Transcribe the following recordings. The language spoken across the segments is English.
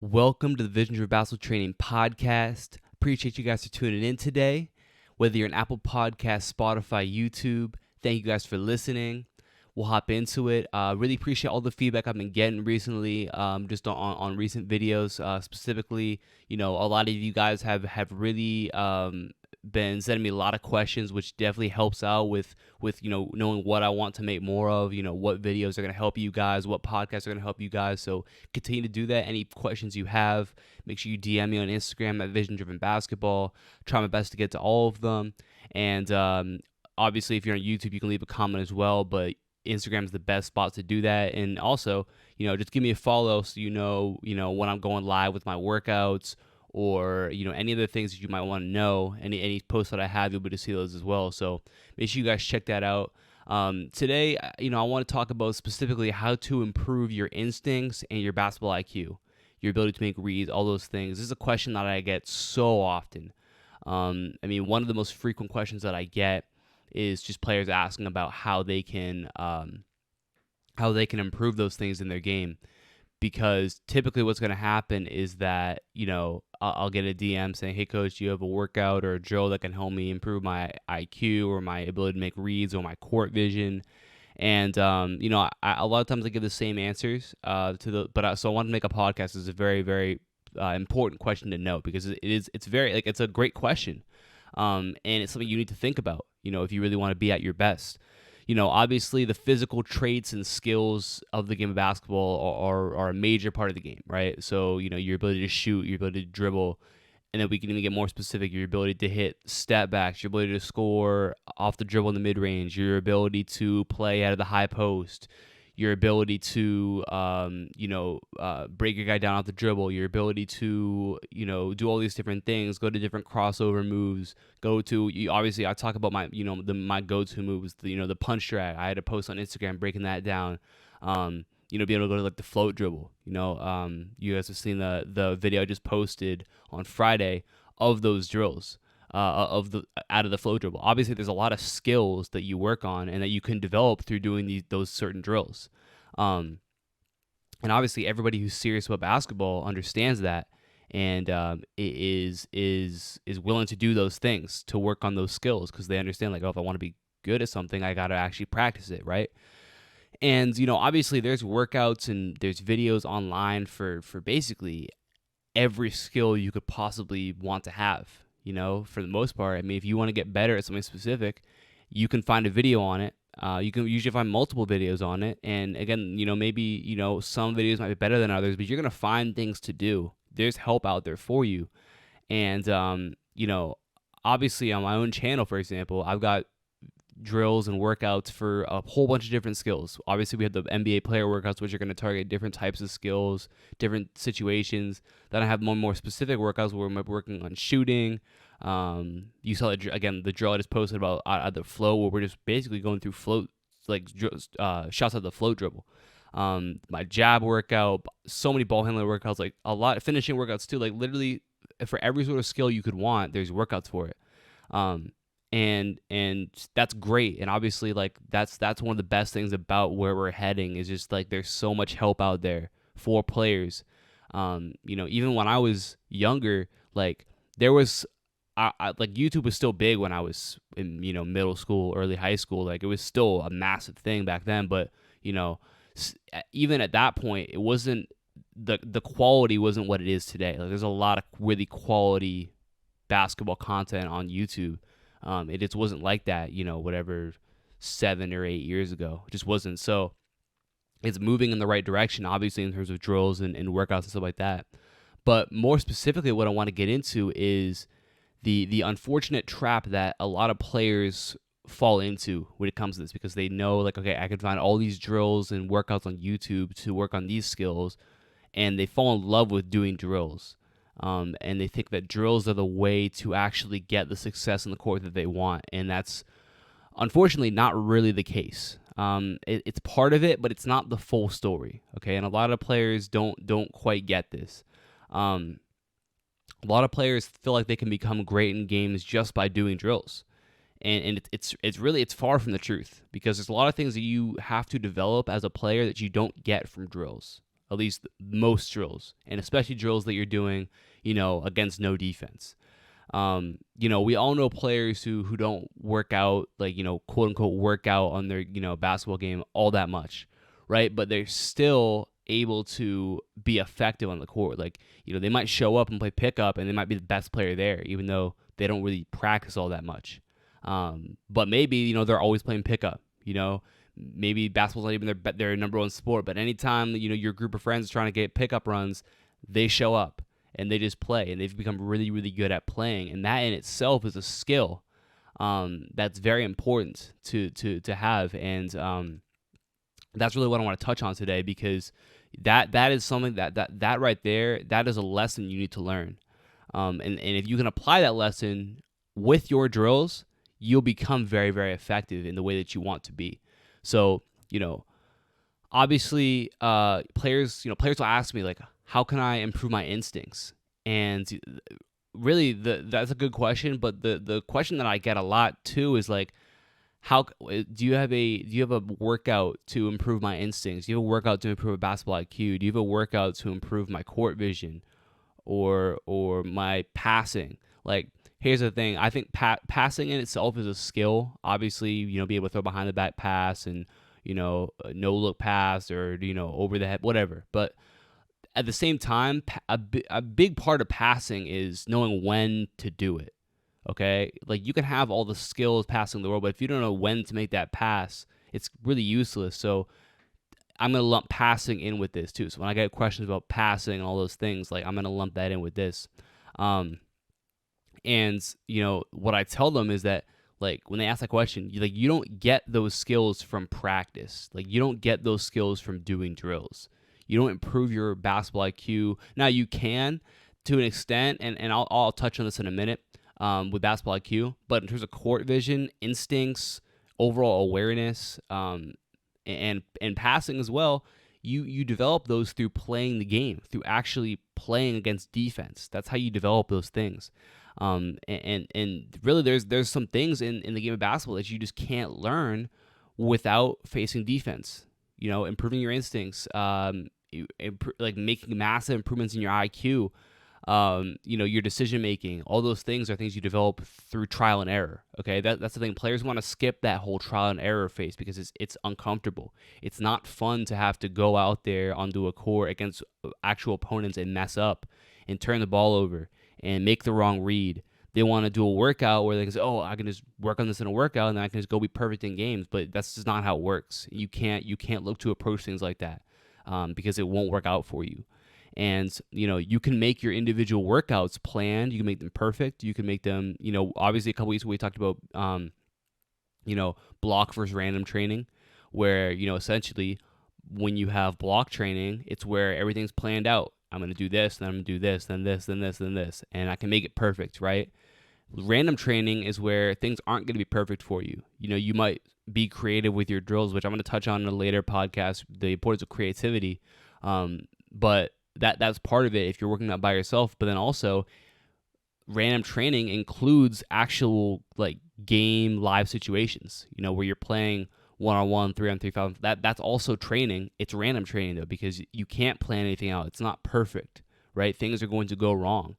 Welcome to the Vision Driven Basketball Training Podcast. Appreciate you guys for tuning in today. Whether you're an Apple Podcast, Spotify, YouTube, thank you guys for listening. We'll hop into it. Really appreciate all the feedback I've been getting recently, just on recent videos. Specifically, a lot of you guys have really been sending me a lot of questions, which definitely helps out with knowing what I want to make more of. What videos are going to help you guys, what podcasts are going to help you guys. So continue to do that. Any questions you have, make sure you DM me on Instagram at Vision Driven Basketball. Try my best to get to all of them. And obviously, if you're on YouTube, you can leave a comment as well. But Instagram is the best spot to do that. And also, just give me a follow so you know when I'm going live with my workouts, or any of the things that you might want to know. Any posts that I have, you'll be able to see those as well. So make sure you guys check that out. Today, I want to talk about specifically how to improve your instincts and your basketball IQ, your ability to make reads, all those things. This is a question that I get so often. One of the most frequent questions that I get is just players asking about how they can improve those things in their game. Because typically what's going to happen is that, I'll get a DM saying, hey, coach, do you have a workout or a drill that can help me improve my IQ or my ability to make reads or my court vision? And, a lot of times I give the same answers so I want to make a podcast. It's a very, very important question to know, because it's a great question. And it's something you need to think about, if you really want to be at your best. Obviously the physical traits and skills of the game of basketball are a major part of the game, right? So, your ability to shoot, your ability to dribble, and then we can even get more specific, your ability to hit step backs, your ability to score off the dribble in the mid-range, your ability to play out of the high post, your ability to, break your guy down off the dribble, your ability to, do all these different things, go to different crossover moves, obviously I talk about my, my go-to moves, the punch drag. I had a post on Instagram breaking that down, being able to go to like the float dribble, you guys have seen the video I just posted on Friday of those drills. Out of the flow dribble. Obviously, there's a lot of skills that you work on and that you can develop through doing those certain drills. And obviously, everybody who's serious about basketball understands that, and is willing to do those things to work on those skills, because they understand, like, if I want to be good at something, I got to actually practice it, right? And obviously, there's workouts and there's videos online for basically every skill you could possibly want to have. For the most part, if you want to get better at something specific, you can find a video on it. You can usually find multiple videos on it. And again, maybe, some videos might be better than others, but you're going to find things to do. There's help out there for you. And, obviously on my own channel, for example, I've got drills and workouts for a whole bunch of different skills. Obviously, we have the NBA player workouts, which are going to target different types of skills, different situations. Then I have more specific workouts where I'm working on shooting. You saw the drill I just posted about the flow, where we're just basically going through float, like shots at the float dribble. My jab workout, so many ball handling workouts, like a lot of finishing workouts too. Like literally, for every sort of skill you could want, there's workouts for it. And that's great. And obviously, like that's one of the best things about where we're heading, is just like there's so much help out there for players. Even when I was younger, like there was like YouTube was still big when I was in middle school, early high school. Like it was still a massive thing back then, but even at that point, it wasn't the quality wasn't what it is today. Like there's a lot of really quality basketball content on YouTube. It just wasn't like that, whatever 7 or 8 years ago. It just wasn't. So it's moving in the right direction, obviously, in terms of drills and workouts and stuff like that. But more specifically, what I want to get into is the unfortunate trap that a lot of players fall into when it comes to this, because they know, like, okay, I can find all these drills and workouts on YouTube to work on these skills, and they fall in love with doing drills. And they think that drills are the way to actually get the success in the court that they want, and that's unfortunately not really the case. It's part of it, but it's not the full story. Okay, and a lot of players don't quite get this. A lot of players feel like they can become great in games just by doing drills, and it's far from the truth, because there's a lot of things that you have to develop as a player that you don't get from drills. at least most drills, and especially drills that you're doing, against no defense. We all know players who don't work out, like, quote unquote work out on their, basketball game all that much, right? But they're still able to be effective on the court. Like, they might show up and play pickup and they might be the best player there, even though they don't really practice all that much. But maybe, they're always playing pickup, maybe basketball's not even their number one sport, but anytime, your group of friends is trying to get pickup runs, they show up and they just play, and they've become really, really good at playing. And that in itself is a skill that's very important to have. And that's really what I want to touch on today, because that is something that right there, that is a lesson you need to learn. And if you can apply that lesson with your drills, you'll become very, very effective in the way that you want to be. So, obviously, players will ask me, like, how can I improve my instincts? And really, that's a good question. But the question that I get a lot too is like, how do you have a workout to improve my instincts? Do you have a workout to improve a basketball IQ? Do you have a workout to improve my court vision or my passing? Like, here's the thing. I think passing in itself is a skill. Obviously, be able to throw behind the back pass and, no look pass or, over the head, whatever. But at the same time, a big part of passing is knowing when to do it. Okay? Like, you can have all the skills passing the world, but if you don't know when to make that pass, it's really useless. So I'm going to lump passing in with this too. So when I get questions about passing and all those things, like, I'm going to lump that in with this. And, what I tell them is that, like, when they ask that question, you don't get those skills from practice. Like, you don't get those skills from doing drills. You don't improve your basketball IQ. Now, you can to an extent, and I'll touch on this in a minute with basketball IQ. But in terms of court vision, instincts, overall awareness, and passing as well, you develop those through playing the game, through actually playing against defense. That's how you develop those things. And really, there's some things in the game of basketball that you just can't learn without facing defense. Improving your instincts, like making massive improvements in your IQ, your decision making. All those things are things you develop through trial and error. Okay, that's the thing. Players want to skip that whole trial and error phase because it's uncomfortable. It's not fun to have to go out there onto a court against actual opponents and mess up and turn the ball over and make the wrong read. They want to do a workout where they can say, oh, I can just work on this in a workout and then I can just go be perfect in games. But that's just not how it works. You can't look to approach things like that because it won't work out for you. And, you can make your individual workouts planned. You can make them perfect. You can make them, obviously a couple weeks ago we talked about, block versus random training, where, essentially when you have block training, it's where everything's planned out. I'm going to do this, then I'm going to do this, then this, then this, then this, and I can make it perfect, right? Random training is where things aren't going to be perfect for you. You might be creative with your drills, which I'm going to touch on in a later podcast, the importance of creativity. But that's part of it if you're working out by yourself. But then also, random training includes actual, like, game live situations, where you're playing 1-on-1, 3-on-3, 5. That's also training. It's random training though, because you can't plan anything out. It's not perfect, right? Things are going to go wrong.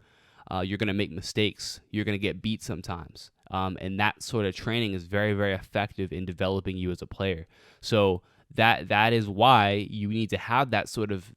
You're going to make mistakes. You're going to get beat sometimes. And that sort of training is very, very effective in developing you as a player. So that is why you need to have that sort of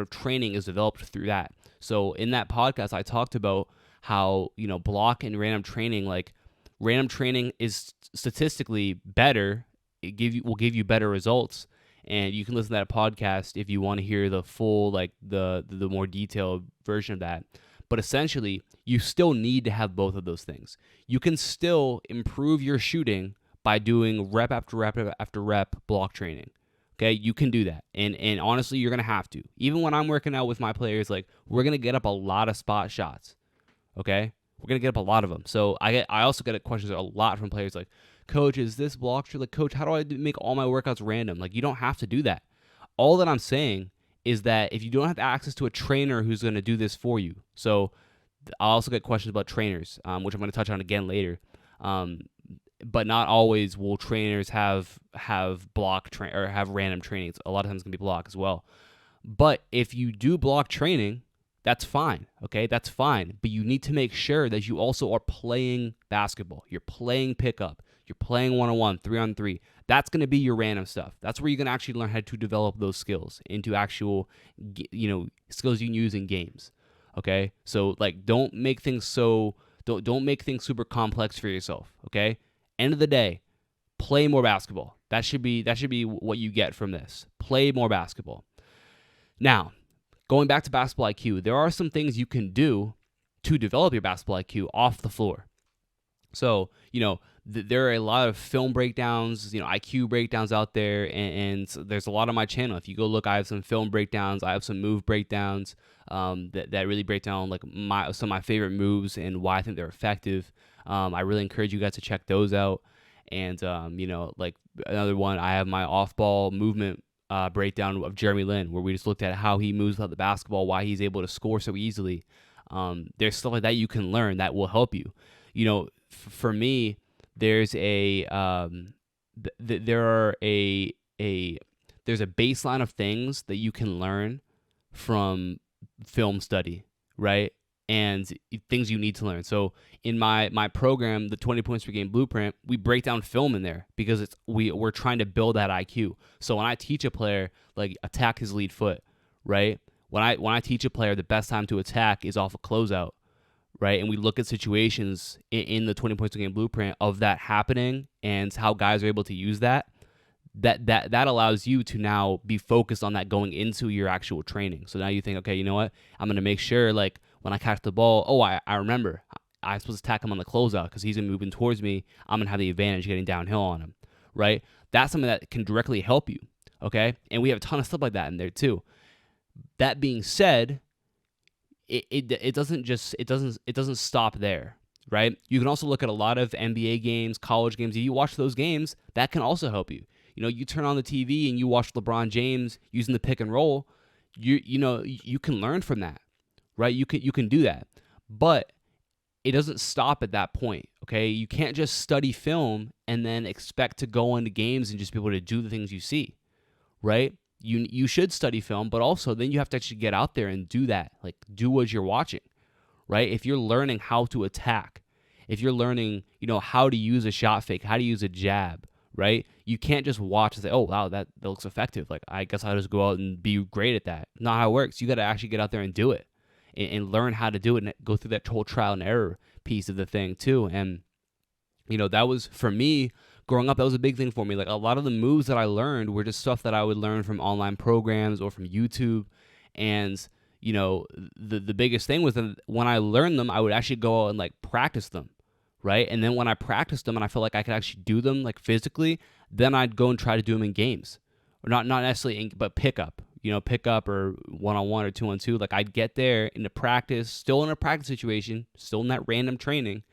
training is developed through that. So in that podcast, I talked about how, block and random training, like, random training is statistically better. Will give you better results, and you can listen to that podcast if you want to hear the full, like, the more detailed version of that. But essentially, you still need to have both of those things. You can still improve your shooting by doing rep after rep after rep block training. Okay, you can do that, and honestly, you're gonna have to. Even when I'm working out with my players, like, we're gonna get up a lot of spot shots. Okay. We're going to get up a lot of them. So I also get questions a lot from players like, Coach, is this block true? Like, Coach, how do I make all my workouts random? Like, you don't have to do that. All that I'm saying is that if you don't have access to a trainer who's going to do this for you. So I also get questions about trainers, which I'm going to touch on again later. but not always will trainers have or have random trainings. A lot of times it's gonna be block as well. But if you do block training, that's fine. Okay, that's fine. But you need to make sure that you also are playing basketball. You're playing pickup. You're playing 1-on-1, 3-on-3. That's going to be your random stuff. That's where you're going to actually learn how to develop those skills into actual, skills you can use in games. Okay, so like don't make things super complex for yourself. Okay, end of the day, play more basketball. That should be what you get from this. Play more basketball. Now, going back to basketball IQ, there are some things you can do to develop your basketball IQ off the floor. So, there are a lot of film breakdowns, IQ breakdowns out there, and there's a lot on my channel. If you go look, I have some film breakdowns, I have some move breakdowns that really break down like some of my favorite moves and why I think they're effective. I really encourage you guys to check those out. And like another one, I have my off-ball movement breakdown of Jeremy Lin, where we just looked at how he moves without the basketball, why he's able to score so easily. There's stuff like that you can learn that will help you. For me, there's a there's a baseline of things that you can learn from film study, right? And things you need to learn. So in my program, the 20 points per game blueprint, we break down film in there because we're trying to build that IQ. So when I teach a player like attack his lead foot, right? When I teach a player the best time to attack is off a closeout, right? And we look at situations in the 20 points per game blueprint of that happening and how guys are able to use that. That allows you to now be focused on that going into your actual training. So now you think, okay, you know what? I'm going to make sure, like, when I catch the ball, I remember I'm supposed to attack him on the closeout because he's moving towards me. I'm going to have the advantage getting downhill on him, right? That's something that can directly help you, okay? And we have a ton of stuff like that in there too. That being said, it doesn't stop there, right? You can also look at a lot of NBA games, college games. If you watch those games, that can also help you. You turn on the TV and you watch LeBron James using the pick and roll. You can learn from that, right? You can do that, but it doesn't stop at that point. Okay, you can't just study film and then expect to go into games and just be able to do the things you see, right? You should study film, but also then you have to actually get out there and do that, like do what you're watching, right? If you're learning how to attack, if you're learning, how to use a shot fake, how to use a jab, right? You can't just watch and say, oh, wow, that looks effective. Like, I guess I'll just go out and be great at that. Not how it works. You got to actually get out there and do it and learn how to do it and go through that whole trial and error piece of the thing too. And, that was, for me, growing up, that was a big thing for me. Like, a lot of the moves that I learned were just stuff that I would learn from online programs or from YouTube. And, the biggest thing was that when I learned them, I would actually go out and, like, practice them. Right. And then when I practiced them and I felt like I could actually do them like physically, then I'd go and try to do them in games, or not necessarily, but pickup or 1-on-1 or 2-on-2. Like, I'd get there in the practice, still in a practice situation, still in that random training,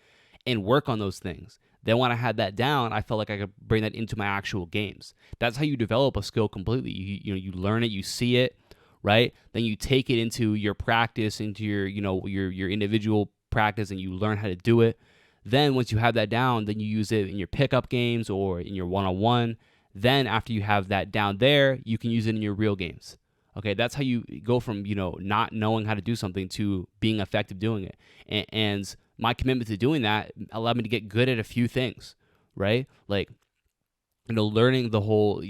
and work on those things. Then when I had that down, I felt like I could bring that into my actual games. That's how you develop a skill completely. You learn it, you see it, right? Then you take it into your practice, into your individual practice, and you learn how to do it. Then once you have that down, then you use it in your pickup games or in your 1-on-1. Then after you have that down there, you can use it in your real games. Okay, that's how you go from, not knowing how to do something to being effective doing it. And my commitment to doing that allowed me to get good at a few things, right? Like, learning the whole,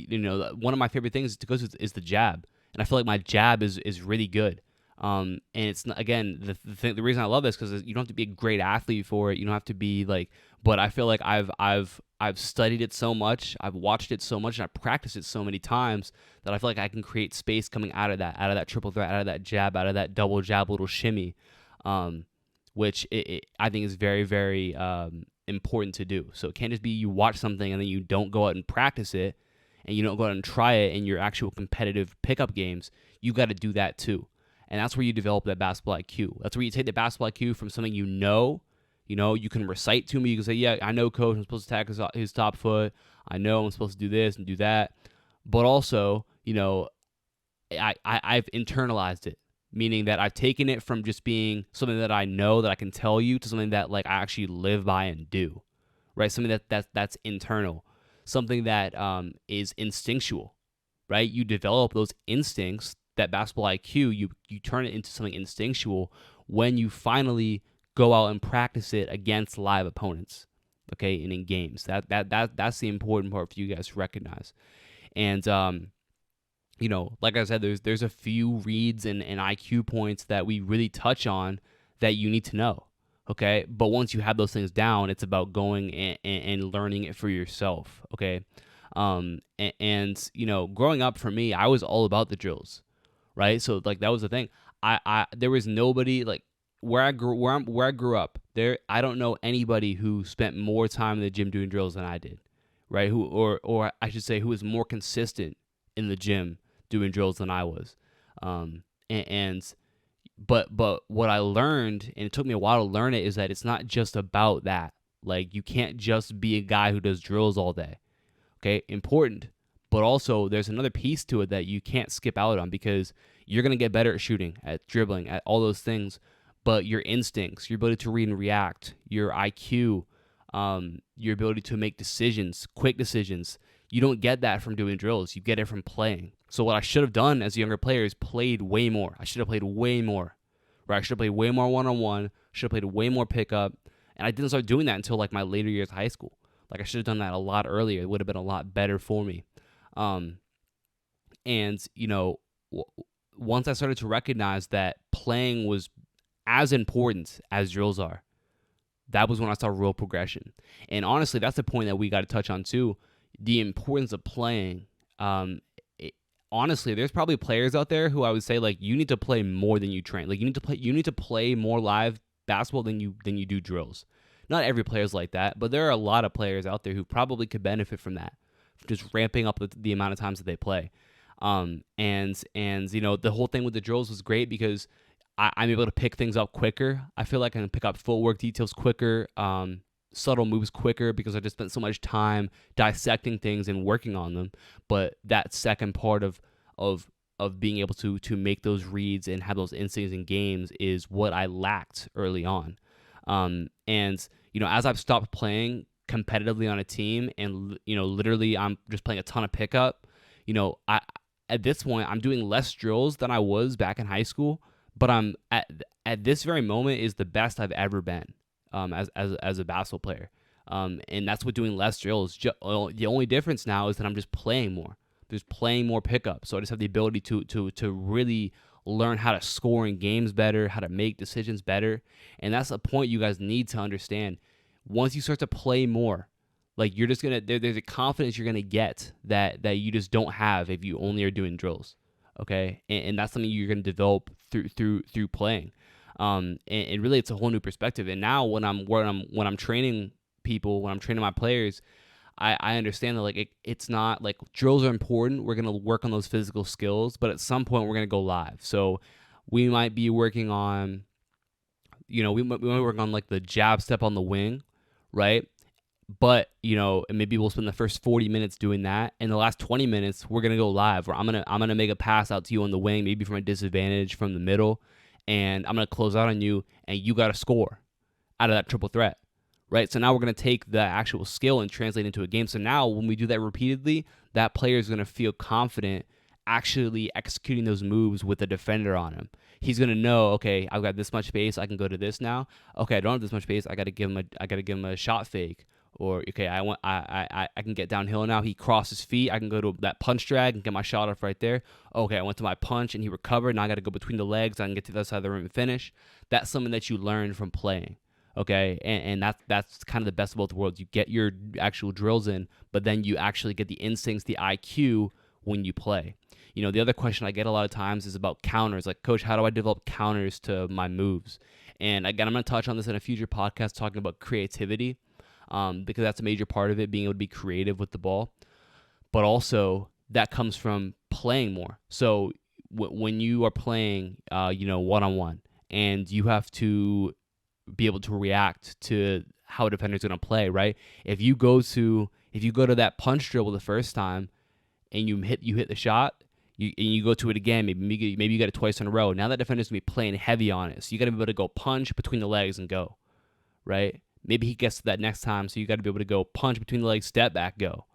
one of my favorite things to go to is the jab. And I feel like my jab is really good. And it's not, again, the reason I love this because you don't have to be a great athlete for it. You don't have to be like, but I feel like I've studied it so much, I've watched it so much, and I've practiced it so many times that I feel like I can create space coming out of that triple threat, out of that jab, out of that double jab, little shimmy, which I think is very, very important to do. So it can't just be you watch something and then you don't go out and practice it, and you don't go out and try it in your actual competitive pickup games. You got to do that too. And that's where you develop that basketball IQ. That's where you take the basketball IQ from something you can recite to me. You can say, yeah, I know, coach, I'm supposed to attack his top foot. I know I'm supposed to do this and do that. But also, I've internalized it, meaning that I've taken it from just being something that I know that I can tell you to something that, like, I actually live by and do, right? Something that's internal, something that is instinctual, right? You develop those instincts, that basketball IQ, you turn it into something instinctual when you finally go out and practice it against live opponents, okay, and in games. That's the important part for you guys to recognize. And like I said, there's a few reads and IQ points that we really touch on that you need to know. Okay. But once you have those things down, it's about going and learning it for yourself. Okay. Growing up for me, I was all about the drills, right? So like that was the thing. I there was nobody like where I grew up. There I don't know anybody who spent more time in the gym doing drills than I did, right? Who or I should say who was more consistent in the gym doing drills than I was. Um, and but what I learned, and it took me a while to learn it, is that it's not just about that. Like you can't just be a guy who does drills all day. Okay, important, but also there's another piece to it that you can't skip out on, because you're gonna get better at shooting, at dribbling, at all those things. But your instincts, your ability to read and react, your IQ, your ability to make decisions, quick decisions, you don't get that from doing drills. You get it from playing. So what I should have done as a younger player is played way more. I should have played way more. Right? I should have played way more one-on-one. Should have played way more pickup. And I didn't start doing that until like my later years of high school. Like I should have done that a lot earlier. It would have been a lot better for me. And once I started to recognize that playing was as important as drills are, that was when I saw real progression. And honestly, that's the point that we got to touch on too. The importance of playing. Honestly, there's probably players out there who I would say like you need to play more than you train. Like you need to play more live basketball than you do drills. Not every player's like that, but there are a lot of players out there who probably could benefit from that, just ramping up the amount of times that they play. And the whole thing with the drills was great because I'm able to pick things up quicker. I feel like I can pick up footwork details quicker, subtle moves quicker, because I just spent so much time dissecting things and working on them. But that second part of being able to make those reads and have those instincts in games is what I lacked early on. As I've stopped playing competitively on a team and, literally I'm just playing a ton of pickup, at this point, I'm doing less drills than I was back in high school, but I'm at this very moment is the best I've ever been as a basketball player. And that's what doing less drills. The only difference now is that I'm just playing more. Just playing more pickup. So I just have the ability to really learn how to score in games better, how to make decisions better. And that's a point you guys need to understand. Once you start to play more, like you're just gonna there's a confidence you're gonna get that you just don't have if you only are doing drills. Okay, and that's something you're gonna develop through playing. And really it's a whole new perspective. And now when I'm training people, when I'm training my players, I understand that like it's not like drills are important. We're gonna work on those physical skills, but at some point we're gonna go live. So we might be working on, we might work on like the jab step on the wing, right? But and maybe we'll spend the first 40 minutes doing that, and the last 20 minutes we're gonna go live, where I'm gonna make a pass out to you on the wing, maybe from a disadvantage from the middle, and I'm gonna close out on you, and you gotta score out of that triple threat, right? So now we're gonna take the actual skill and translate into a game. So now when we do that repeatedly, that player is gonna feel confident actually executing those moves with a defender on him. He's gonna know, okay, I've got this much space, I can go to this now. Okay, I don't have this much space, I gotta give him a shot fake. Or okay, I can get downhill now. He crosses feet. I can go to that punch drag and get my shot off right there. Okay, I went to my punch and he recovered. Now I got to go between the legs. I can get to the other side of the rim and finish. That's something that you learn from playing. Okay, and that's kind of the best of both worlds. You get your actual drills in, but then you actually get the instincts, the IQ when you play. The other question I get a lot of times is about counters. Like, Coach, how do I develop counters to my moves? And again, I'm going to touch on this in a future podcast talking about creativity. Because that's a major part of it, being able to be creative with the ball. But also, that comes from playing more. So when you are playing, one-on-one, and you have to be able to react to how a defender's going to play, right? If you go to that punch dribble the first time, and you hit the shot, and you go to it again, maybe you get it twice in a row. Now that defender's going to be playing heavy on it. So you got to be able to go punch between the legs and go, right? Maybe he gets to that next time, so you got to be able to go punch between the legs, step back, go,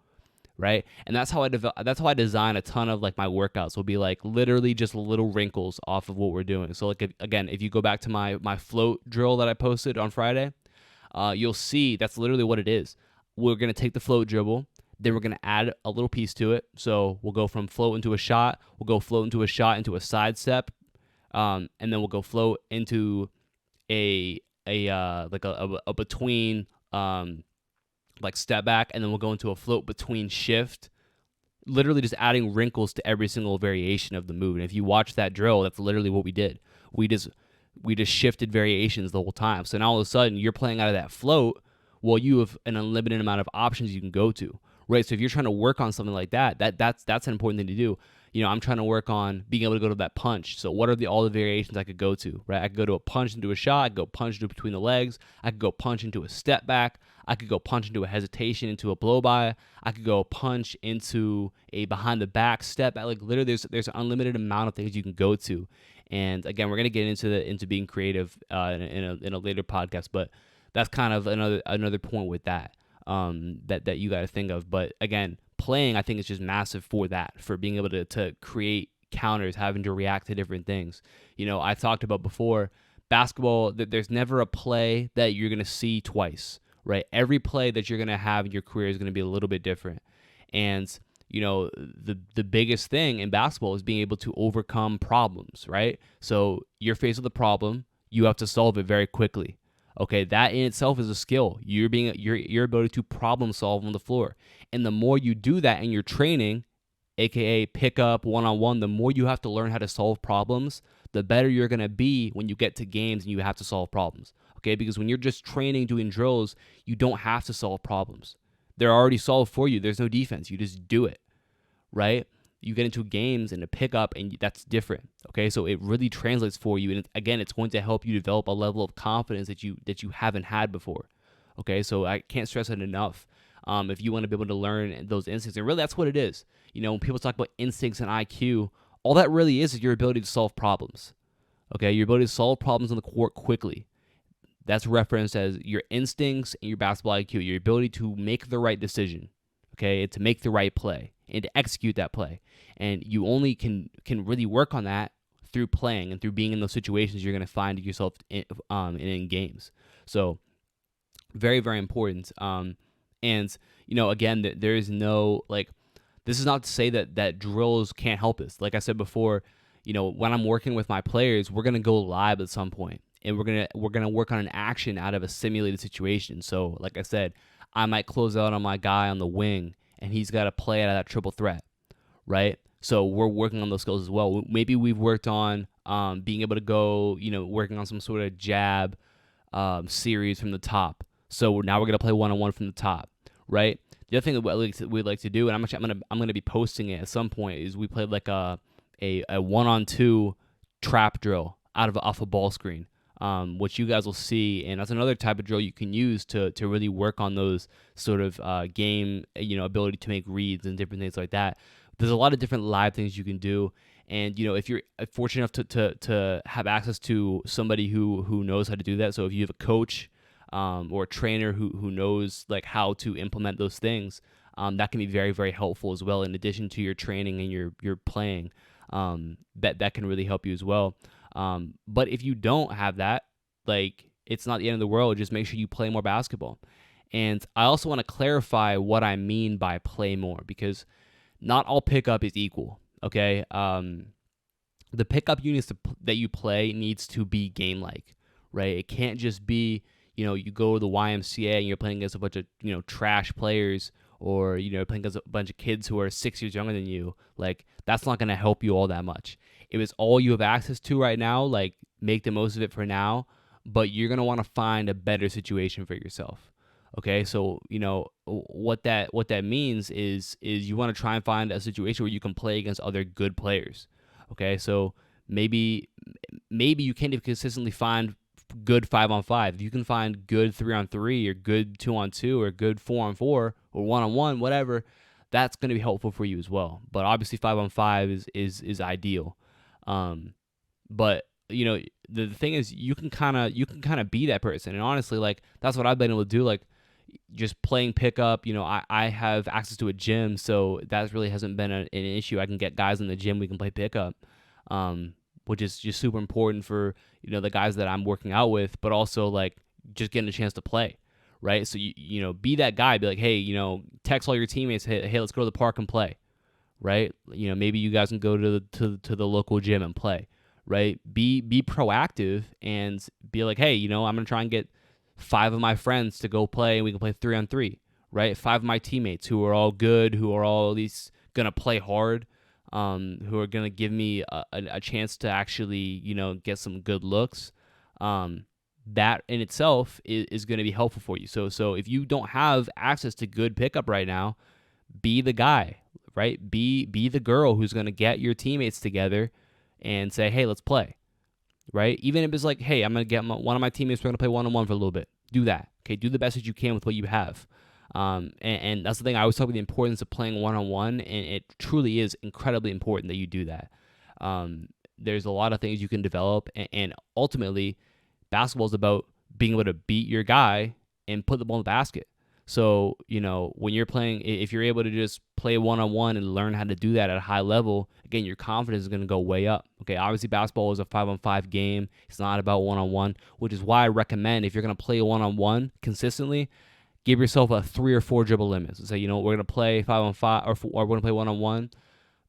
right? And that's how I design a ton of like my workouts. Will be like literally just little wrinkles off of what we're doing. So like if you go back to my float drill that I posted on Friday, you'll see that's literally what it is. We're gonna take the float dribble, then we're gonna add a little piece to it. So we'll go from float into a shot, we'll go float into a shot into a side step, and then we'll go float into a between like step back, and then we'll go into a float between shift. Literally just adding wrinkles to every single variation of the move. And if you watch that drill, that's literally what we did. We just shifted variations the whole time. So now all of a sudden you're playing out of that float. Well, you have an unlimited amount of options you can go to, right? So if you're trying to work on something like that's an important thing to do. I'm trying to work on being able to go to that punch. So what are all the variations I could go to, right? I could go to a punch into a shot. I could go punch into between the legs. I could go punch into a step back. I could go punch into a hesitation, into a blow by. I could go punch into a behind the back step. Like literally, there's an unlimited amount of things you can go to. And again, we're gonna get into being creative in a later podcast, but that's kind of another point with that that you got to think of. But again, playing I think is just massive for that, for being able to create counters, having to react to different things. I've talked about before, basketball, there's never a play that you're gonna see twice, right? Every play that you're gonna have in your career is gonna be a little bit different, and the biggest thing in basketball is being able to overcome problems, right? So you're faced with a problem, you have to solve it very quickly. Okay, that in itself is a skill. Your ability to problem solve on the floor. And the more you do that in your training, aka pick up one-on-one, the more you have to learn how to solve problems, the better you're going to be when you get to games and you have to solve problems. Okay, because when you're just training, doing drills, you don't have to solve problems. They're already solved for you. There's no defense. You just do it, right? You get into games and a pickup, and that's different. Okay, so it really translates for you, and again, it's going to help you develop a level of confidence that you haven't had before. Okay, so I can't stress it enough. If you want to be able to learn those instincts, and really that's what it is. When people talk about instincts and IQ, all that really is your ability to solve problems. Okay, your ability to solve problems on the court quickly. That's referenced as your instincts and your basketball IQ, your ability to make the right decision. Okay, to make the right play and to execute that play. And you only can really work on that through playing and through being in those situations you're going to find yourself in games. So very, very important. And again, there is no, like, this is not to say that drills can't help us. Like I said before, when I'm working with my players, we're going to go live at some point, and we're going to work on an action out of a simulated situation. So like I said, I might close out on my guy on the wing, and he's got to play out of that triple threat, right? So we're working on those skills as well. Maybe we've worked on being able to go, working on some sort of jab series from the top. So now we're gonna play one-on-one from the top, right? The other thing that we'd like to do, and I'm gonna be posting it at some point, is we played like a one-on-two trap drill off a ball screen. Which you guys will see, and that's another type of drill you can use to really work on those sort of game, ability to make reads and different things like that. There's a lot of different live things you can do, and if you're fortunate enough to have access to somebody who knows how to do that, so if you have a coach or a trainer who knows like how to implement those things, that can be very, very helpful as well. In addition to your training and your playing, that can really help you as well. But if you don't have that, like, it's not the end of the world. Just make sure you play more basketball. And I also want to clarify what I mean by play more, because not all pickup is equal. Okay. The pickup units that you play needs to be game-like, right? It can't just be, you go to the YMCA and you're playing against a bunch of, trash players, or, playing against a bunch of kids who are 6 years younger than you. Like, that's not going to help you all that much. If it's all you have access to right now, like, make the most of it for now, but you're going to want to find a better situation for yourself. Okay, so, what that means is you want to try and find a situation where you can play against other good players. Okay, so maybe you can't consistently find good 5-on-5. If you can find good 3-on-3 or good 2-on-2 or good 4-on-4 or 1-on-1, whatever, that's going to be helpful for you as well. But obviously 5-on-5 is ideal. But the thing is you can kind of be that person. And honestly, like, that's what I've been able to do. Like, just playing pickup, I have access to a gym, so that really hasn't been an issue. I can get guys in the gym, we can play pickup, um, which is just super important for, the guys that I'm working out with, but also, like, just getting a chance to play, right? So, be that guy, be like, hey, text all your teammates, hey, let's go to the park and play, right? Maybe you guys can go to the local gym and play, right? Be proactive and be like, hey, I'm gonna try and get 5 of my friends to go play, and we can play 3-on-3, right? 5 of my teammates who are all good, who are all at least gonna play hard, who are gonna give me a chance to actually, get some good looks. That in itself is going to be helpful for you. So if you don't have access to good pickup right now, be the guy, right? Be the girl who's going to get your teammates together and say, hey, let's play, right? Even if it's like, hey, I'm going to get one of my teammates, we're going to play one-on-one for a little bit. Do that, okay? Do the best that you can with what you have. And that's the thing. I always talk about the importance of playing one-on-one, and it truly is incredibly important that you do that. There's a lot of things you can develop, and ultimately, basketball is about being able to beat your guy and put the ball in the basket. So, when you're playing, if you're able to just play one-on-one and learn how to do that at a high level, again, your confidence is going to go way up. Okay, obviously basketball is a 5-on-5 game. It's not about one-on-one, which is why I recommend, if you're going to play one-on-one consistently, give yourself a 3 or 4 dribble limit. So say, we're going to play 5-on-5 or we're going to play one-on-one,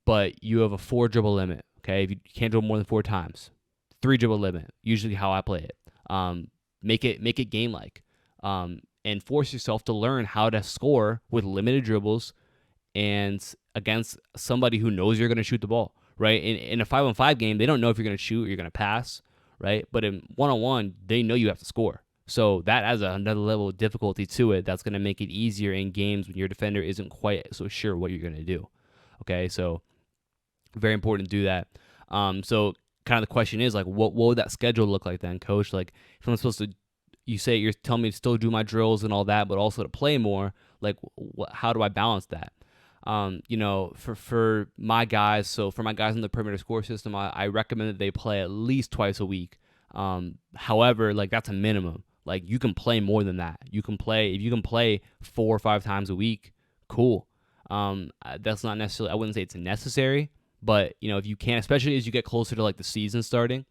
but you have a 4 dribble limit. Okay, if you can't dribble more than 4 times, 3 dribble limit, usually how I play it. Make it game-like. And force yourself to learn how to score with limited dribbles and against somebody who knows you're going to shoot the ball, right? In a 5-on-5 game, they don't know if you're going to shoot or you're going to pass, right? But in one-on-one, they know you have to score. So that adds another level of difficulty to it. That's going to make it easier in games when your defender isn't quite so sure what you're going to do. Okay, so very important to do that. So kind of the question is, like, what would that schedule look like then, coach? Like, if I'm supposed to, you say you're telling me to still do my drills and all that, but also to play more, like, how do I balance that? For my guys, so for my guys in the perimeter score system, I recommend that they play at least twice a week. However, like, that's a minimum. Like, you can play more than that. If you can play 4 or 5 times a week, cool. That's not necessarily, I wouldn't say it's necessary, but, if you can, especially as you get closer to, like, the season starting,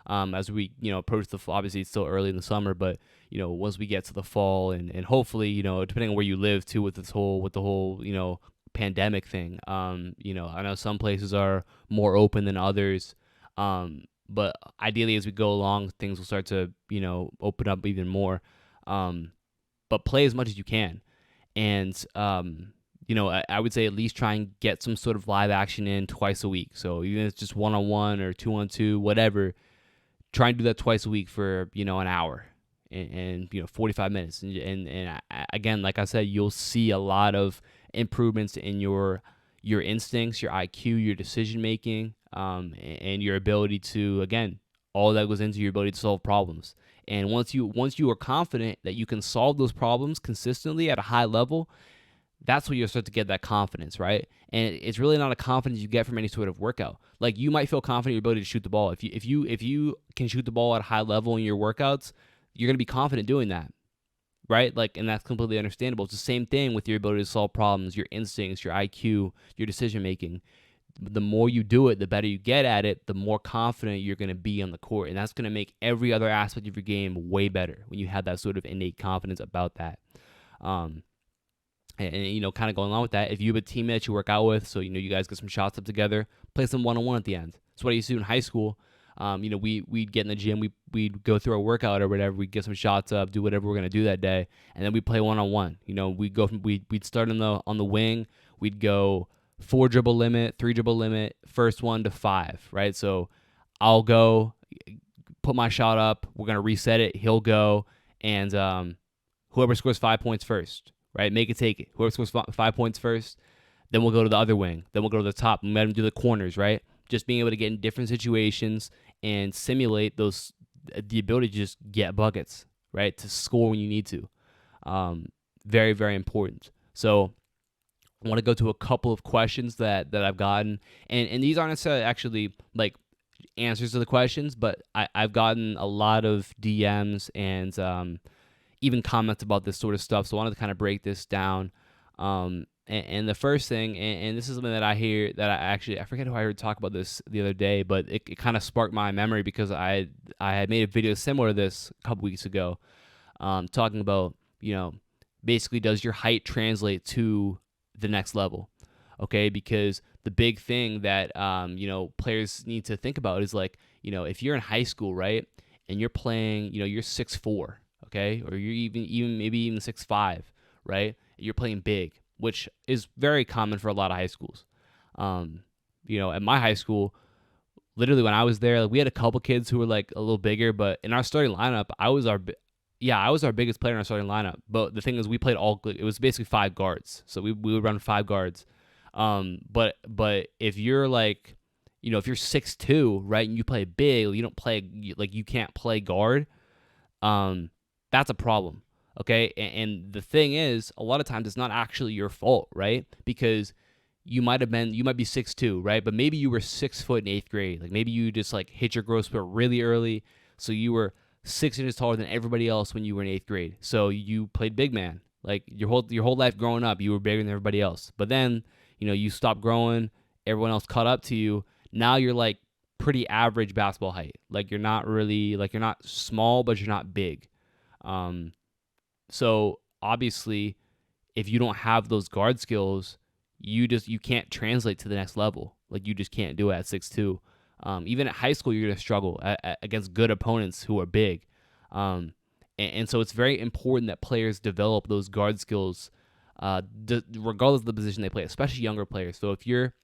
as we, approach obviously it's still early in the summer, but, once we get to the fall and hopefully, depending on where you live too, with the whole, pandemic thing, I know some places are more open than others. But ideally as we go along, things will start to, open up even more. But play as much as you can. And, I would say at least try and get some sort of live action in twice a week. So even if it's just 1-on-1 or 2-on-2, whatever, try and do that twice a week for, an hour and 45 minutes. And again, like I said, you'll see a lot of improvements in your instincts, your IQ, your decision making, and your ability to, again, all that goes into your ability to solve problems. And once you are confident that you can solve those problems consistently at a high level, that's where you'll start to get that confidence, right? And it's really not a confidence you get from any sort of workout. Like, you might feel confident in your ability to shoot the ball. If you can shoot the ball at a high level in your workouts, you're going to be confident doing that, right? Like, and that's completely understandable. It's the same thing with your ability to solve problems, your instincts, your IQ, your decision making. The more you do it, the better you get at it, the more confident you're going to be on the court. And that's going to make every other aspect of your game way better when you have that sort of innate confidence about that. And kind of going along with that, if you have a teammate that you work out with, so, you guys get some shots up together, play some one-on-one at the end. That's what I used to do in high school. We'd get in the gym, we'd go through our workout or whatever, we'd get some shots up, do whatever we're going to do that day, and then we'd play one-on-one. We'd start on the wing, we'd go 4 dribble limit, 3 dribble limit, first one to 5, right? So I'll go, put my shot up, we're going to reset it, he'll go, and whoever scores 5 points first, right? Make it take it. Whoever scores 5 points first, then we'll go to the other wing. Then we'll go to the top and let them do the corners, right? Just being able to get in different situations and simulate the ability to just get buckets, right? To score when you need to. Very, very important. So I want to go to a couple of questions that I've gotten. And these aren't necessarily actually like answers to the questions, but I've gotten a lot of DMs and even comments about this sort of stuff. So I wanted to kind of break this down. And the first thing, and this is something that I hear that I forget who I heard talk about this the other day, but it kind of sparked my memory because I had made a video similar to this a couple weeks ago, talking about, basically, does your height translate to the next level? Okay, because the big thing that players need to think about is like, if you're in high school, right, and you're playing, you're 6'4", okay, or you're even maybe even 6'5", right, you're playing big, which is very common for a lot of high schools. At my high school, literally when I was there, like, we had a couple kids who were like a little bigger, but in our starting lineup, I was our biggest player in our starting lineup. But the thing is, we played it was basically 5 guards, so we would run 5 guards. But if you're like, if you're 6'2", right, and you play big, you don't play, like, you can't play guard. That's a problem. Okay. And the thing is, a lot of times it's not actually your fault, right? Because you might be 6'2", right? But maybe you were 6 foot in 8th grade. Like, maybe you just like hit your growth spurt really early. So you were 6 inches taller than everybody else when you were in 8th grade. So you played big man. Like, your whole life growing up, you were bigger than everybody else. But then, you stopped growing. Everyone else caught up to you. Now you're like pretty average basketball height. Like, you're not really, like, you're not small, but you're not big. So obviously, if you don't have those guard skills, you can't translate to the next level. Like, you just can't do it at 6'2". Even at high school, you're going to struggle against good opponents who are big. And so it's very important that players develop those guard skills, regardless of the position they play, especially younger players. So if you're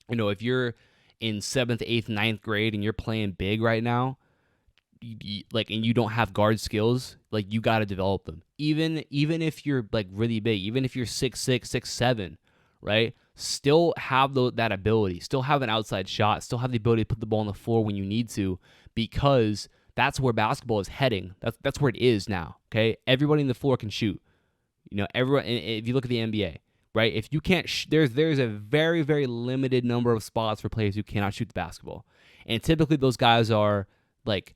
in 7th, 8th, 9th grade and you're playing big right now, and you don't have guard skills, like, you got to develop them. Even if you're like really big, even if you're 6'6", 6'7", right? Still have that ability. Still have an outside shot. Still have the ability to put the ball on the floor when you need to, because that's where basketball is heading. That's where it is now. Okay, everybody in the floor can shoot. Everyone. If you look at the NBA, right? If you can't, there's a very, very limited number of spots for players who cannot shoot the basketball, and typically those guys are like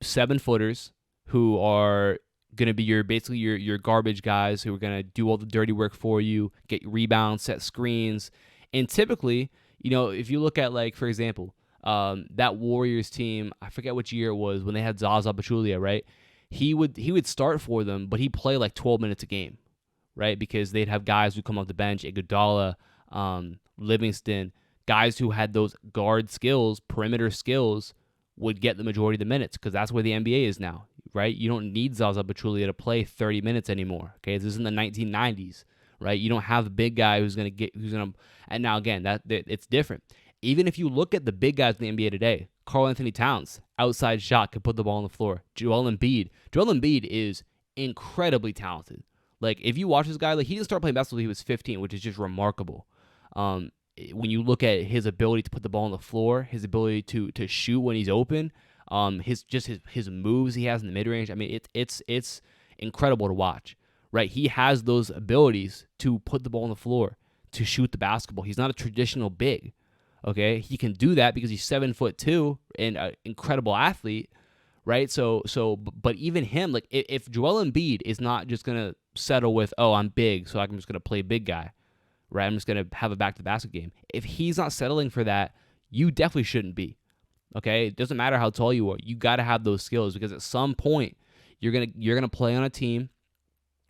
7-footers who are going to be your garbage guys who are going to do all the dirty work for you, get rebounds, set screens. And typically, if you look at, like, for example, that Warriors team, I forget which year it was, when they had Zaza Pachulia, right? He would start for them, but he'd play like 12 minutes a game, right? Because they'd have guys who come off the bench, Iguodala, Livingston, guys who had those guard skills, perimeter skills, would get the majority of the minutes, because that's where the NBA is now, right? You don't need Zaza Pachulia to play 30 minutes anymore. Okay, this is in the 1990s, right? You don't have a big guy and now again, that it's different. Even if you look at the big guys in the NBA today, Karl Anthony Towns, outside shot, could put the ball on the floor. Joel Embiid is incredibly talented. Like, if you watch this guy, like, he didn't start playing basketball until he was 15, which is just remarkable. When you look at his ability to put the ball on the floor, his ability to shoot when he's open, his moves he has in the mid range. I mean, it's incredible to watch, right? He has those abilities to put the ball on the floor, to shoot the basketball. He's not a traditional big, okay? He can do that because he's 7'2" and an incredible athlete, right? But even him, like, if Joel Embiid is not just gonna settle with, oh, I'm big, so I'm just gonna play big guy, right? I'm just going to have a back-to-basket game. If he's not settling for that, you definitely shouldn't be, okay? It doesn't matter how tall you are. You got to have those skills, because at some point, you're gonna play on a team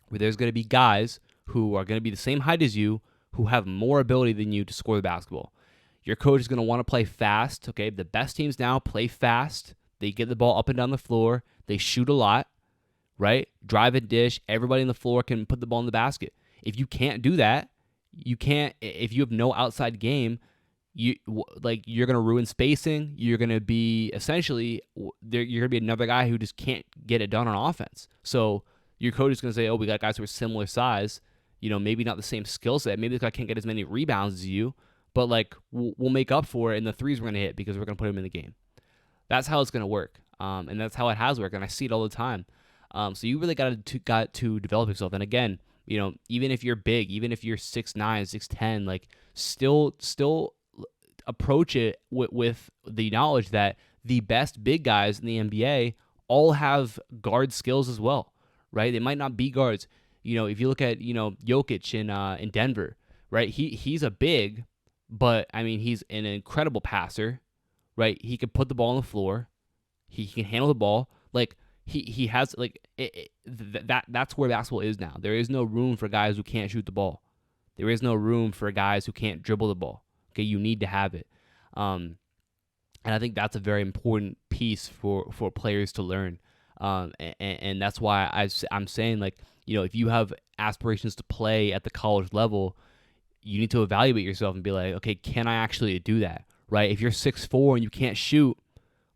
where there's going to be guys who are going to be the same height as you, who have more ability than you to score the basketball. Your coach is going to want to play fast, okay? The best teams now play fast. They get the ball up and down the floor. They shoot a lot, right? Drive and dish. Everybody on the floor can put the ball in the basket. If you can't do that, if you have no outside game, you're going to ruin spacing. You're going to be you're going to be another guy who just can't get it done on offense. So your coach is going to say, oh, we got guys who are similar size, maybe not the same skill set. Maybe the guy can't get as many rebounds as you, but like, we'll make up for it in the threes we're going to hit, because we're going to put him in the game. That's how it's going to work. And that's how it has worked. And I see it all the time. So you really got to develop yourself. And again, even if you're big, even if you're 6'9", 6'10", like, still approach it with the knowledge that the best big guys in the NBA all have guard skills as well, right? They might not be guards. If you look at Jokic in Denver, right? He's a big, but I mean he's an incredible passer, right? He can put the ball on the floor. He can handle the ball. Like he has that's where basketball is now. There is no room for guys who can't shoot the ball. There is no room for guys who can't dribble the ball. Okay, you need to have it. And I think that's a very important piece for players to learn. And that's why I'm saying, like, if you have aspirations to play at the college level, you need to evaluate yourself and be like, okay, can I actually do that? Right? If you're 6'4" and you can't shoot,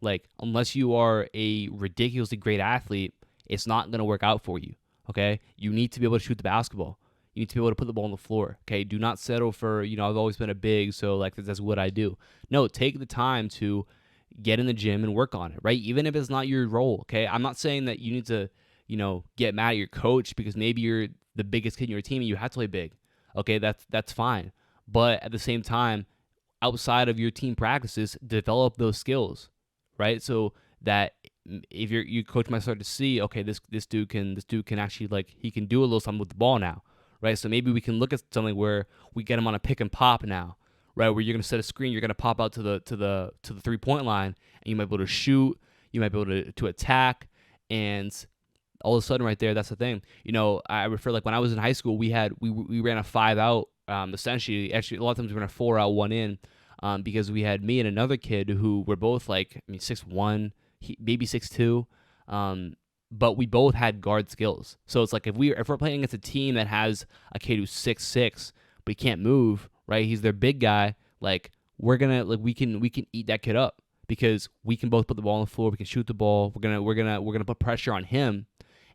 like, unless you are a ridiculously great athlete, it's not going to work out for you. Okay? You need to be able to shoot the basketball. You need to be able to put the ball on the floor. Okay? Do not settle for, I've always been a big, so like that's what I do. No, take the time to get in the gym and work on it, right? Even if it's not your role. Okay? I'm not saying that you need to, get mad at your coach because maybe you're the biggest kid in your team and you have to play big. Okay? That's fine. But at the same time, outside of your team practices, develop those skills, right? So that if your coach might start to see, okay, this dude can actually, like, he can do a little something with the ball now, right? So maybe we can look at something where we get him on a pick and pop now, right? Where you're gonna set a screen, you're gonna pop out to the 3-point line, and you might be able to shoot, you might be able to attack, and all of a sudden right there, that's the thing. I refer, like, when I was in high school, we ran a 5 out. Essentially, actually, a lot of times we ran a 4 out, 1 in. Because we had me and another kid who were both, like, 6'1", maybe 6'2", but we both had guard skills. So it's like if we're playing against a team that has a kid who's 6'6", but he can't move, right? He's their big guy. Like, we can eat that kid up because we can both put the ball on the floor. We can shoot the ball. We're gonna put pressure on him,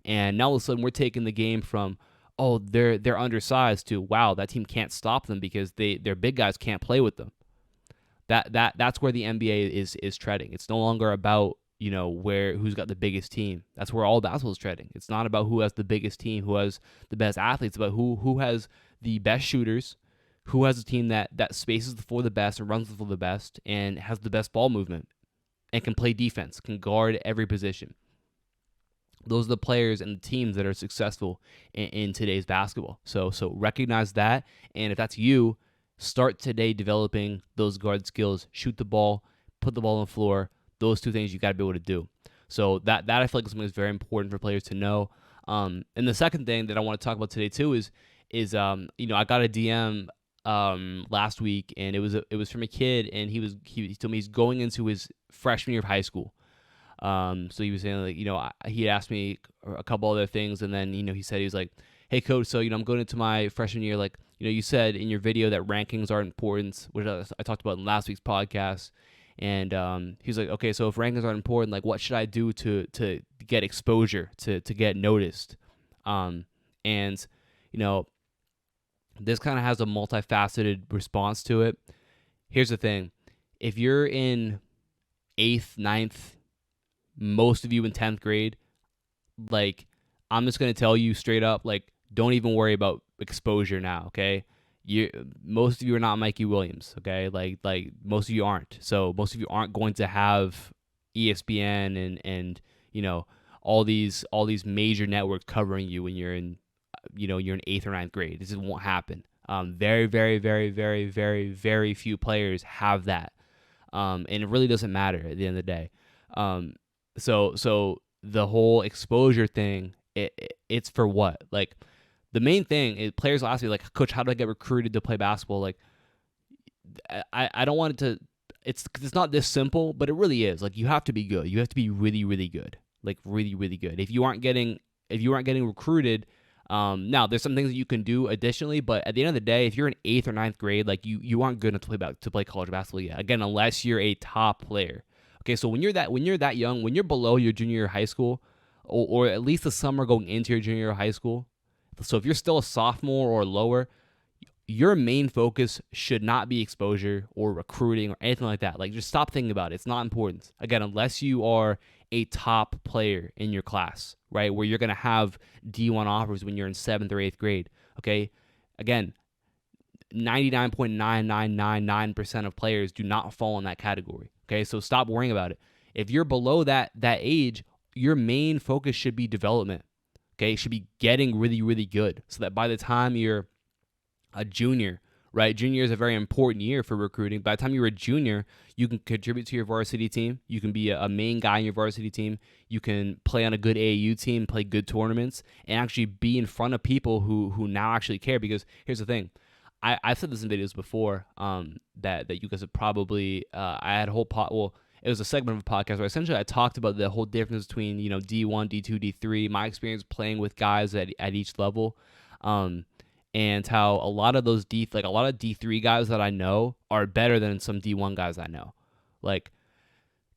and now all of a sudden we're taking the game from, oh, they're undersized, to, wow, that team can't stop them because their big guys can't play with them. That's where the NBA is treading. It's no longer about, who's got the biggest team. That's where all basketball is treading. It's not about who has the biggest team, who has the best athletes, but who has the best shooters, who has a team that spaces the floor the best and runs the floor the best and has the best ball movement and can play defense, can guard every position. Those are the players and the teams that are successful in today's basketball. So recognize that, and if that's you, start today developing those guard skills. Shoot the ball, put the ball on the floor. Those two things you got to be able to do. So that I feel like is something that's very important for players to know. And the second thing that I want to talk about today too is I got a DM last week, and it was from a kid, and he told me he's going into his freshman year of high school. So he was saying, like, he asked me a couple other things, and then he said, he was like, hey coach, so I'm going into my freshman year, like, you said in your video that rankings are important, which I talked about in last week's podcast. And he's like, okay, so if rankings aren't important, like, what should I do to get exposure, to get noticed? And this kind of has a multifaceted response to it. Here's the thing. If you're in 8th, 9th, most of you in 10th grade, like, I'm just going to tell you straight up, like, don't even worry about exposure now, okay? Most of you are not Mikey Williams, okay? Like most of you aren't. So most of you aren't going to have ESPN and all these major networks covering you when you're in 8th or 9th grade. This just won't happen. Very, very, very, very, very, very few players have that. And it really doesn't matter at the end of the day. So the whole exposure thing, it's for what? Like, the main thing is, players will ask me, like, coach, how do I get recruited to play basketball? Like, I don't want it to, it's not this simple, but it really is. Like, you have to be good. You have to be really, really good. Like, really, really good. If you aren't getting recruited, now there's some things that you can do additionally, but at the end of the day, if you're in 8th or 9th grade, like, you aren't good enough to play college basketball yet. Again, unless you're a top player. Okay, so when you're that young, when you're below your junior year of high school, or at least the summer going into your junior year of high school, so if you're still a sophomore or lower, your main focus should not be exposure or recruiting or anything like that. Like, just stop thinking about it. It's not important. Again, unless you are a top player in your class, right, where you're going to have D1 offers when you're in 7th or 8th grade, okay? Again, 99.9999% of players do not fall in that category. Okay, so stop worrying about it. If you're below that age, your main focus should be development. Okay, it should be getting really, really good so that by the time you're a junior, right? Junior is a very important year for recruiting. By the time you're a junior, you can contribute to your varsity team. You can be a main guy in your varsity team. You can play on a good AAU team, play good tournaments, and actually be in front of people who now actually care. Because here's the thing. I've said this in videos before that you guys have probably I had a whole it was a segment of a podcast where essentially I talked about the whole difference between D1, D2, D3, my experience playing with guys at each level, and how a lot of those a lot of D3 guys that I know are better than some D1 guys I know,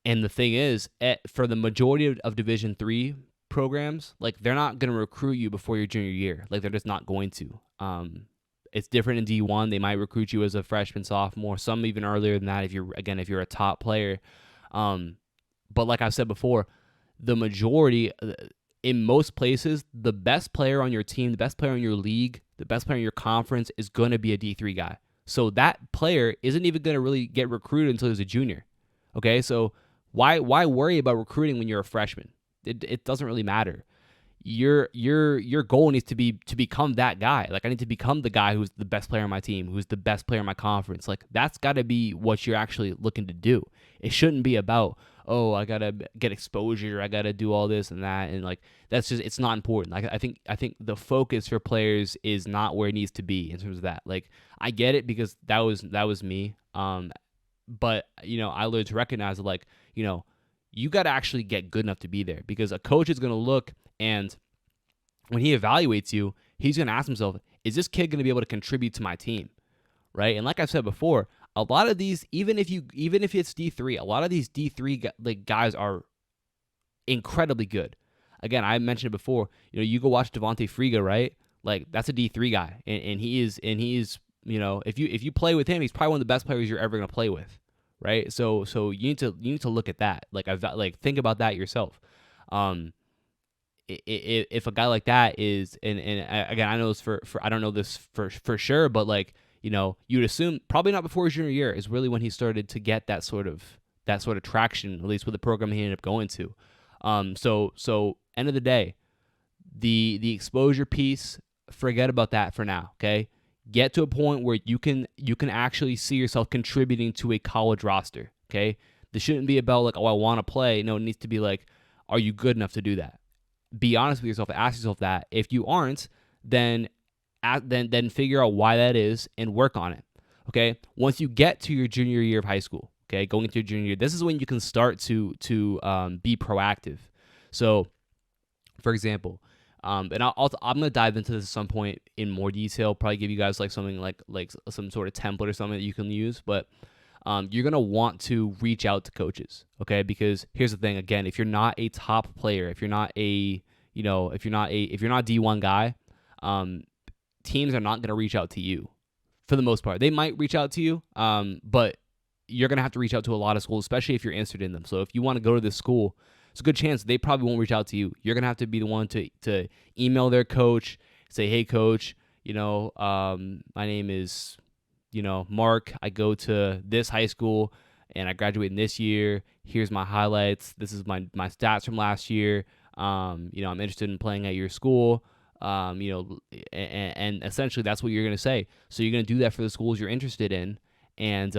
and the thing is, for the majority of Division 3 programs, they're not going to recruit you before your junior year, they're just not going to. It's different in D1. They might recruit you as a freshman, sophomore, some even earlier than that if you're a top player. But like I've said before, the majority, in most places, the best player on your team, the best player in your league, the best player in your conference is going to be a D3 guy. So that player isn't even going to really get recruited until he's a junior. Okay, so why worry about recruiting when you're a freshman? It doesn't really matter. Your goal needs to be to become that guy. I need to become the guy who's the best player on my team, who's the best player in my conference. That's got to be what you're actually looking to do. It shouldn't be about, oh, I gotta get exposure, I gotta do all this and that, and that's just, it's not important. I think the focus for players is not where it needs to be in terms of that. I get it because that was me. But I learned to recognize that you got to actually get good enough to be there, because a coach is going to look, and when he evaluates you, he's going to ask himself, is this kid going to be able to contribute to my team? Right? And like I've said before, a lot of these, even if it's D3, a lot of these D3 guys are incredibly good. Again, I mentioned it before, you go watch Devontae Friga, right? That's a D3 guy, and he is if you play with him, he's probably one of the best players you're ever going to play with. Right, so you need to look at that. Think about that yourself. If a guy like that is, and again, I know this for I don't know this for sure, but you'd assume probably not before his junior year is really when he started to get that sort of traction, at least with the program he ended up going to. So end of the day, the exposure piece, forget about that for now. Okay. Get to a point where you can actually see yourself contributing to a college roster, okay? This shouldn't be about I want to play. No, it needs to be are you good enough to do that? Be honest with yourself. Ask yourself that. If you aren't, then figure out why that is and work on it, okay? Once you get to your junior year of high school, okay, going into your junior year, this is when you can start to be proactive. So, for example, and I'm gonna dive into this at some point in more detail. Probably give you guys something like some sort of template or something that you can use. But you're gonna want to reach out to coaches, okay? Because here's the thing. Again, if you're not a top player, if you're not a D1 guy, teams are not gonna reach out to you for the most part. They might reach out to you, but you're gonna have to reach out to a lot of schools, especially if you're interested in them. So if you want to go to this school, it's a good chance they probably won't reach out to you. You're going to have to be the one to email their coach, say, hey, coach, my name is, Mark. I go to this high school, and I graduated this year. Here's my highlights. This is my stats from last year. I'm interested in playing at your school. And essentially that's what you're going to say. So you're going to do that for the schools you're interested in. And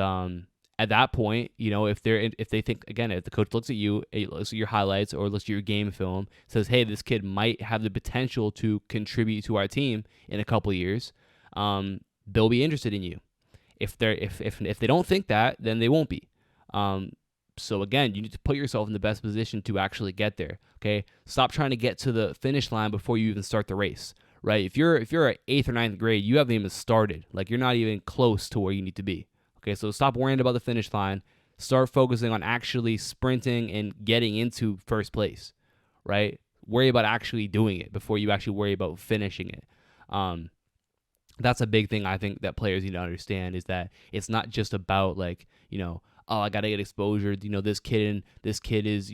at that point, if they think, again, if the coach looks at you, looks at your highlights or looks at your game film, says, hey, this kid might have the potential to contribute to our team in a couple of years, they'll be interested in you. If they don't think that, then they won't be. So again, you need to put yourself in the best position to actually get there. Okay, stop trying to get to the finish line before you even start the race. Right? If you're at 8th or 9th grade, you haven't even started. You're not even close to where you need to be. Okay, so stop worrying about the finish line. Start focusing on actually sprinting and getting into first place, right? Worry about actually doing it before you actually worry about finishing it. That's a big thing I think that players need to understand, is that it's not just about oh, I got to get exposure. This kid is,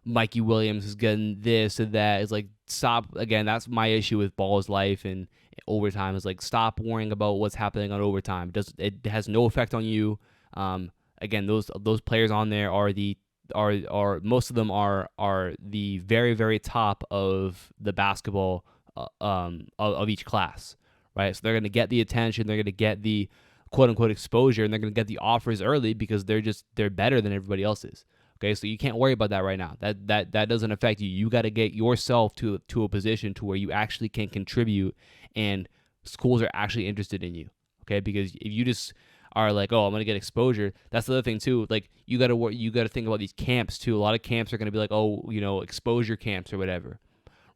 Mikey Williams is getting this and that. It's stop. Again, that's my issue with Ball's life and overtime is like, stop worrying about what's happening on overtime. It has no effect on you. Again, those players on there are most of them are the very, very top of the basketball of each class, right? So they're going to get the attention, they're going to get the quote unquote exposure, and they're going to get the offers early because they're better than everybody else is. Okay, so you can't worry about that right now. That doesn't affect you. You got to get yourself to a position to where you actually can contribute, and schools are actually interested in you. Okay, because if you just are like, oh, I'm gonna get exposure, that's the other thing too. Like you gotta think about these camps too. A lot of camps are gonna be like, oh, exposure camps or whatever,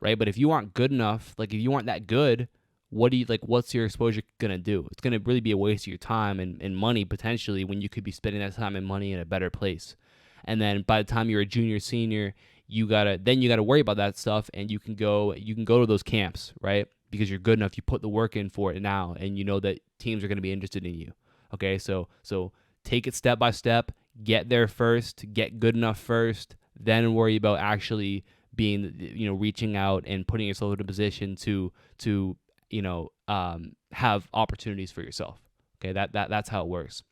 right? But if you aren't good enough, like if you aren't that good, what's your exposure gonna do? It's gonna really be a waste of your time and money potentially, when you could be spending that time and money in a better place. And then by the time you're a junior, senior, you gotta worry about that stuff, and you can go to those camps, right? Because you're good enough, you put the work in for it now, and you know that teams are gonna be interested in you. Okay, so take it step by step, get there first, get good enough first, then worry about actually being, reaching out and putting yourself in a position to have opportunities for yourself. Okay, that's how it works.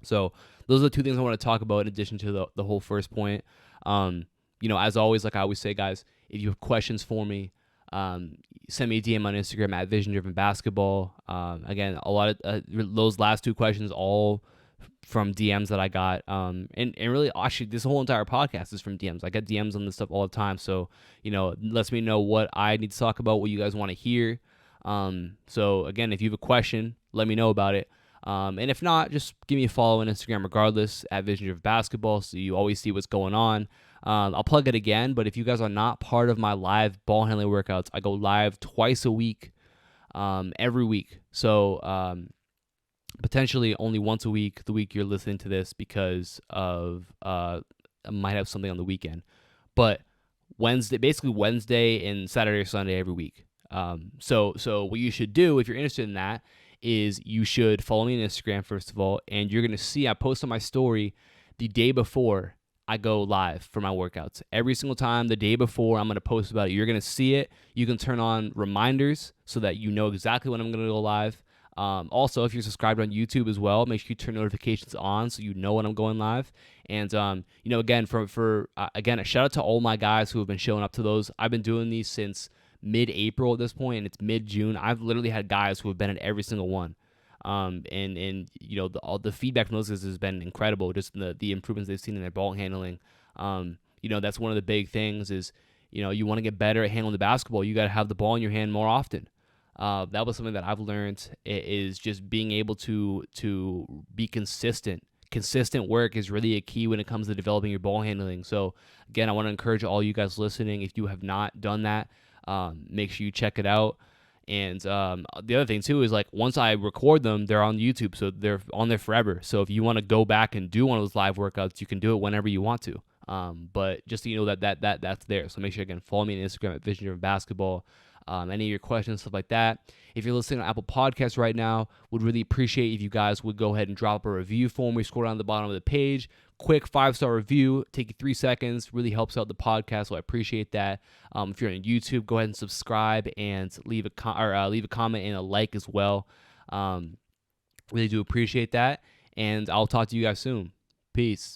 So those are the two things I want to talk about in addition to the whole first point. As always, like I always say, guys, if you have questions for me, send me a DM on Instagram at Vision Driven Basketball. Again, a lot of those last two questions all from DMs that I got. And really, actually, this whole entire podcast is from DMs. I get DMs on this stuff all the time. So, it lets me know what I need to talk about, what you guys want to hear. So again, if you have a question, let me know about it. And if not, just give me a follow on Instagram regardless, at Vision Driven Basketball, so you always see what's going on. I'll plug it again, but if you guys are not part of my live ball handling workouts, I go live twice a week, every week. So potentially only once a week the week you're listening to this, because of I might have something on the weekend. But Wednesday and Saturday or Sunday every week. So what you should do if you're interested in that is you should follow me on Instagram, first of all, and you're going to see I post on my story the day before I go live for my workouts. Every single time, the day before, I'm going to post about it. You're going to see it. You can turn on reminders so that you know exactly when I'm going to go live. Also, if you're subscribed on YouTube as well, make sure you turn notifications on so you know when I'm going live. And, again, again, a shout out to all my guys who have been showing up to those. I've been doing these since mid-April at this point, and it's mid-June. I've literally had guys who have been at every single one. All the feedback from those guys has been incredible, just the improvements they've seen in their ball handling. That's one of the big things is, you want to get better at handling the basketball, you got to have the ball in your hand more often. That was something that I've learned, is just being able to be consistent. Consistent work is really a key when it comes to developing your ball handling. So again, I want to encourage all you guys listening, if you have not done that, make sure you check it out. And the other thing too is, like, once I record them, they're on YouTube, so they're on there forever. So if you want to go back and do one of those live workouts, you can do it whenever you want to. But just so you know that's there. So make sure, again, follow me on Instagram at Vision Driven Basketball. Any of your questions, stuff like that. If you're listening on Apple Podcasts right now, would really appreciate if you guys would go ahead and drop a review for me. Scroll down the bottom of the page. Quick 5-star review. Take you 3 seconds. Really helps out the podcast, so I appreciate that. If you're on YouTube, go ahead and subscribe and leave a comment and a like as well. Really do appreciate that. And I'll talk to you guys soon. Peace.